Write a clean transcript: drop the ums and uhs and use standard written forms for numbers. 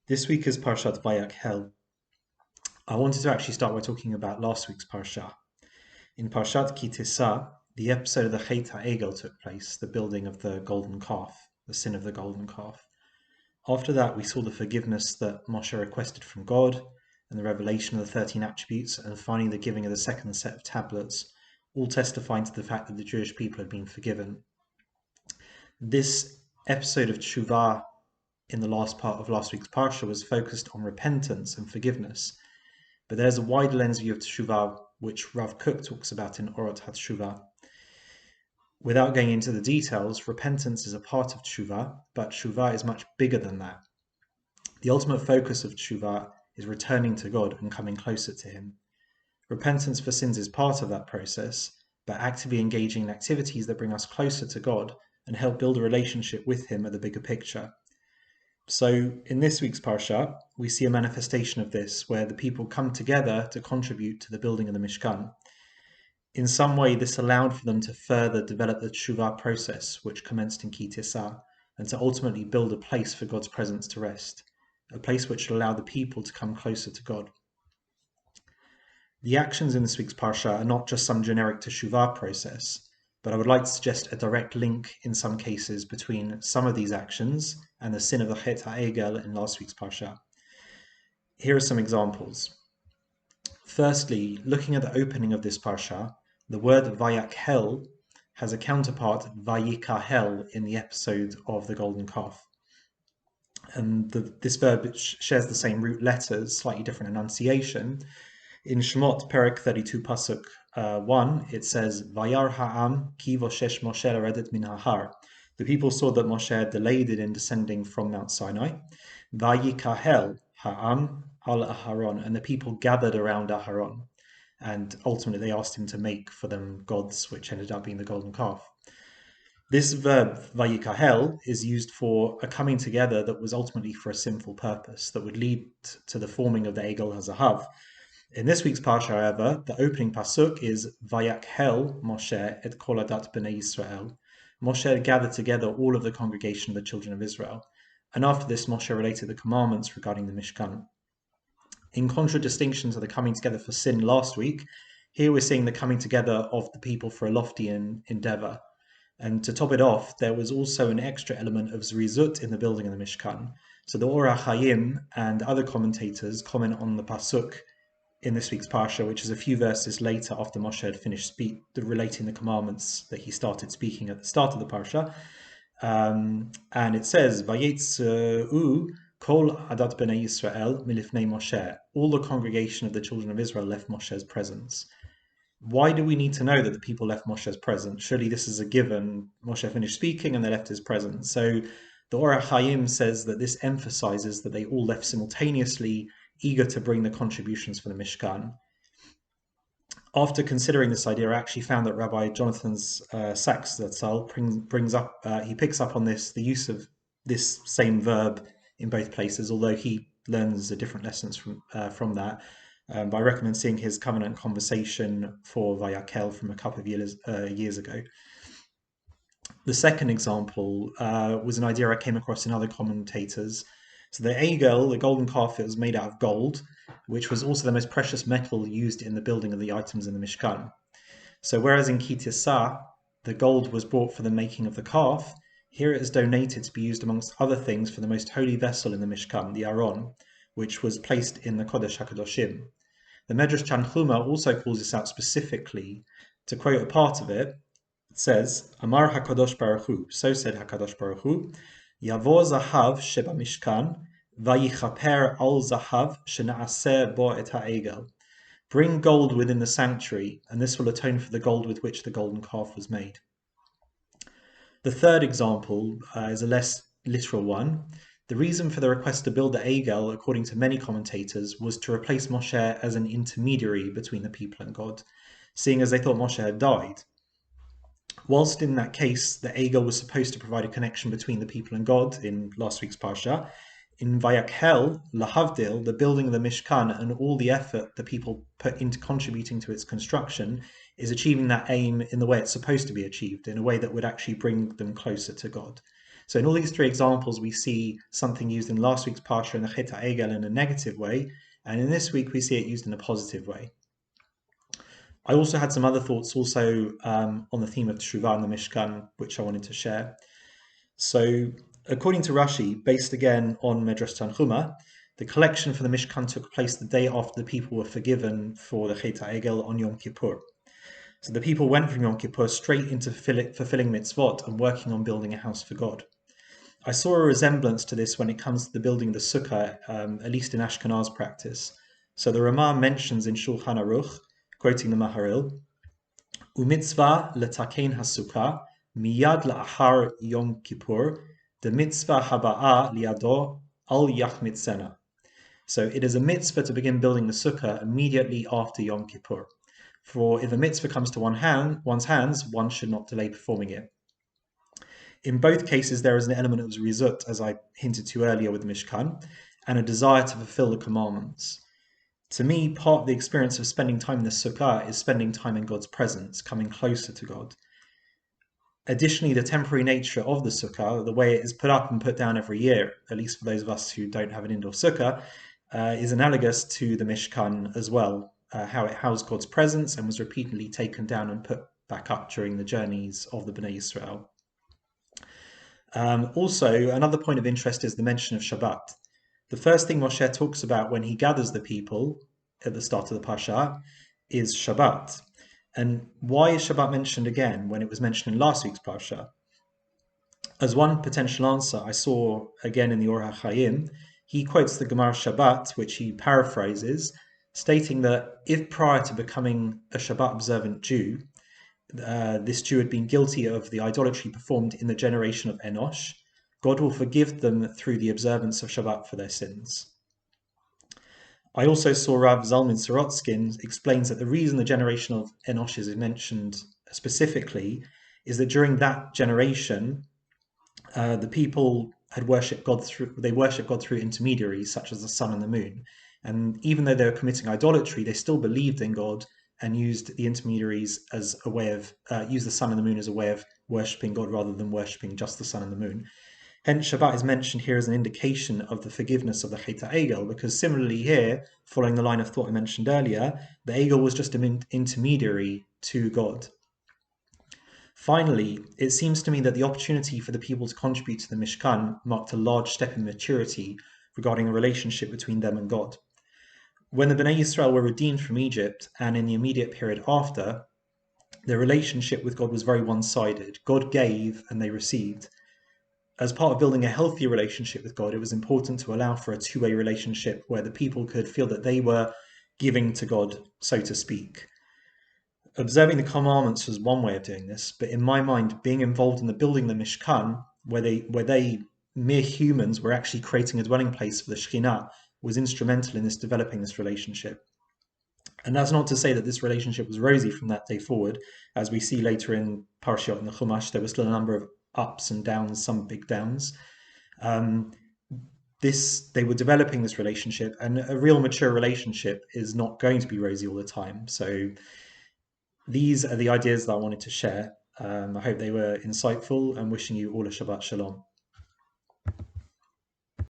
This week is Parashat Vayakhel. I wanted to actually start by talking about last week's Parasha. In Parashat Ki Tisa, the episode of the Chet HaEgel took place, the building of the golden calf, the sin of the golden calf. After that, we saw the forgiveness that Moshe requested from God, and the revelation of the 13 attributes, and finally the giving of the second set of tablets, all testifying to the fact that the Jewish people had been forgiven. This episode of Teshuvah in the last part of last week's Parsha was focused on repentance and forgiveness. But there's a wider lens view of Teshuvah, which Rav Kook talks about in Orot HaTeshuvah. Without going into the details, repentance is a part of Teshuvah, but Teshuvah is much bigger than that. The ultimate focus of Teshuvah is returning to God and coming closer to Him. Repentance for sins is part of that process, but actively engaging in activities that bring us closer to God and help build a relationship with Him at the bigger picture. So in this week's Parsha, we see a manifestation of this, where the people come together to contribute to the building of the Mishkan. In some way, this allowed for them to further develop the Teshuvah process, which commenced in Ki Tisa, and to ultimately build a place for God's presence to rest, a place which will allow the people to come closer to God. The actions in this week's Parsha are not just some generic Teshuvah process, but I would like to suggest a direct link in some cases between some of these actions and the sin of the Chet HaEgel in last week's Parsha. Here are some examples. Firstly, looking at the opening of this Parsha, the word Vayakhel has a counterpart, Vayikahel, in the episode of the golden calf. And this verb shares the same root letters, slightly different enunciation. In Shemot, Perek 32, Pasuk 1, it says, Vayar ha'am ki voshesh Moshe l'redet min ha'har. The people saw that Moshe had delayed it in descending from Mount Sinai. Vayikahel ha'am al Aharon, and the people gathered around Aharon. And ultimately they asked him to make for them gods, which ended up being the golden calf. This verb, Vayikahel, is used for a coming together that was ultimately for a sinful purpose, that would lead to the forming of the Egel HaZahav. In this week's Parsha, however, the opening pasuk is Vayakhel Moshe et kol adat b'nei Yisrael. Moshe gathered together all of the congregation of the children of Israel. And after this, Moshe related the commandments regarding the Mishkan. In contradistinction to the coming together for sin last week, here we're seeing the coming together of the people for a lofty endeavor. And to top it off, there was also an extra element of zrizut in the building of the Mishkan. So the Or HaChaim and other commentators comment on the pasuk in this week's Parsha, which is a few verses later after Moshe had finished relating the commandments that he started speaking at the start of the Parsha. And it says, Vayetzu kol adat b'nei Yisrael milifnei Moshe. All the congregation of the children of Israel left Moshe's presence. Why do we need to know that the people left Moshe's presence? Surely this is a given. Moshe finished speaking and they left his presence. So the Or HaChaim says that this emphasizes that they all left simultaneously, eager to bring the contributions for the Mishkan. After considering this idea, I actually found that Rabbi Jonathan Sachs Zatzal he picks up on this, the use of this same verb in both places, although he learns different lessons from that. But I recommend seeing his covenant conversation for Vayakhel from a couple of years ago. The second example was an idea I came across in other commentators. So the Egel, the golden calf, it was made out of gold, which was also the most precious metal used in the building of the items in the Mishkan. So whereas in Ki Tisa, the gold was brought for the making of the calf, here it is donated to be used amongst other things for the most holy vessel in the Mishkan, the Aron, which was placed in the Kodesh HaKadoshim. The Medrash Tanchuma also calls this out specifically. To quote a part of it, it says, Amar HaKadosh Baruch Hu, so said HaKadosh Baruch Hu, Yavo zahav sheba mishkan, vayichaper al zahav shenaaseh bo et ha'egel. Bring gold within the sanctuary, and this will atone for the gold with which the golden calf was made. The third example is a less literal one. The reason for the request to build the Egel, according to many commentators, was to replace Moshe as an intermediary between the people and God, seeing as they thought Moshe had died. Whilst in that case, the Egel was supposed to provide a connection between the people and God in last week's Parsha, in Vayakhel, Lahavdil, the building of the Mishkan and all the effort the people put into contributing to its construction is achieving that aim in the way it's supposed to be achieved, in a way that would actually bring them closer to God. So in all these three examples, we see something used in last week's Parsha in the Chet HaEgel in a negative way, and in this week we see it used in a positive way. I also had some other thoughts also on the theme of Teshuvah and the Mishkan, which I wanted to share. So according to Rashi, based again on Midrash Tanchuma, the collection for the Mishkan took place the day after the people were forgiven for the Chet HaEgel on Yom Kippur. So the people went from Yom Kippur straight into fulfilling mitzvot and working on building a house for God. I saw a resemblance to this when it comes to the building of the Sukkah, at least in Ashkenaz practice. So the Ramah mentions in Shulchan Aruch, quoting the Maharil, Umitzvah letakein hasukkah miyad la'achar Yom Kippur, the mitzvah haba'a liado al yachmitzena. So it is a mitzvah to begin building the sukkah immediately after Yom Kippur. For if a mitzvah comes to one's hands, one should not delay performing it. In both cases, there is an element of rizut, as I hinted to earlier with the Mishkan, and a desire to fulfill the commandments. To me, part of the experience of spending time in the sukkah is spending time in God's presence, coming closer to God. Additionally, the temporary nature of the sukkah, the way it is put up and put down every year, at least for those of us who don't have an indoor sukkah, is analogous to the Mishkan as well, how it housed God's presence and was repeatedly taken down and put back up during the journeys of the Bnei Yisrael. Also, another point of interest is the mention of Shabbat. The first thing Moshe talks about when he gathers the people at the start of the Parasha is Shabbat. And why is Shabbat mentioned again when it was mentioned in last week's Parasha? As one potential answer, I saw again in the Or HaChaim, he quotes the Gemara Shabbat, which he paraphrases, stating that if prior to becoming a Shabbat observant Jew, this Jew had been guilty of the idolatry performed in the generation of Enosh, God will forgive them through the observance of Shabbat for their sins. I also saw Rav Zalman Sorotskin explains that the reason the generation of Enosh is mentioned specifically is that during that generation, the people had worshipped God through intermediaries such as the sun and the moon. And even though they were committing idolatry, they still believed in God and used the intermediaries as a way of, used the sun and the moon as a way of worshipping God rather than worshipping just the sun and the moon. Hence, Shabbat is mentioned here as an indication of the forgiveness of the Chet HaEgel, because similarly here, following the line of thought I mentioned earlier, the Egel was just an intermediary to God. Finally, it seems to me that the opportunity for the people to contribute to the Mishkan marked a large step in maturity regarding the relationship between them and God. When the Bnei Yisrael were redeemed from Egypt and in the immediate period after, their relationship with God was very one-sided. God gave and they received. As part of building a healthy relationship with God, it was important to allow for a two-way relationship where the people could feel that they were giving to God, so to speak. Observing the commandments was one way of doing this, but in my mind, being involved in the building of the Mishkan, where they mere humans were actually creating a dwelling place for the Shekhinah, was instrumental in this developing this relationship. And that's not to say that this relationship was rosy from that day forward. As we see later in Parasha and the Chumash, there were still a number of ups and downs, some big downs. They were developing this relationship, and a real mature relationship is not going to be rosy all the time. So these are the ideas that I wanted to share. I hope they were insightful, and wishing you all a Shabbat Shalom.